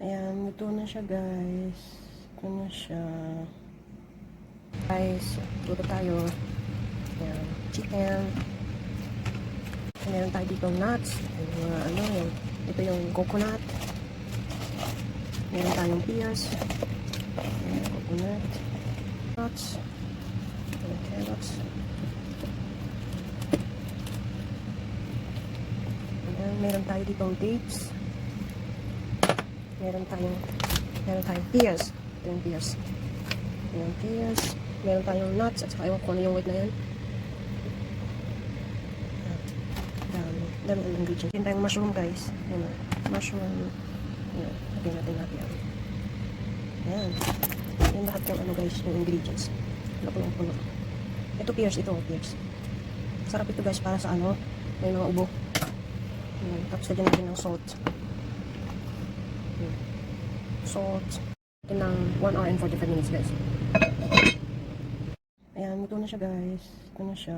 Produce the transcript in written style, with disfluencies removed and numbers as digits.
Ayan, luto na siya guys. Ito na siya. Guys, luto tayo. Ayan, chicken. Meron tayo dito nuts. Yung, ito yung coconut. Meron tayong pears. Ayan, coconut. Nuts. Ayan, carrots. Ayan, meron tayo dito dates. Meron tayong pears. Ito yung pears. Ayan, pears. Meron tayong nuts at saka kung ano yung white na yan. Dami ang ingredients. Yan tayong mushroom guys. Ayan, mushroom. Ayan, lagyan natin yan. Ayan. Yan lahat yung ano guys, yung ingredients. Puno. Ito pears, pears. Sarap ito guys para sa ano, may mga ubo. Ayan, tapos lagyan natin ng salt. Ayan. Salt. Ito ng 1 hour and 45 minutes guys. Ayan, luto na siya guys. Ito na siya.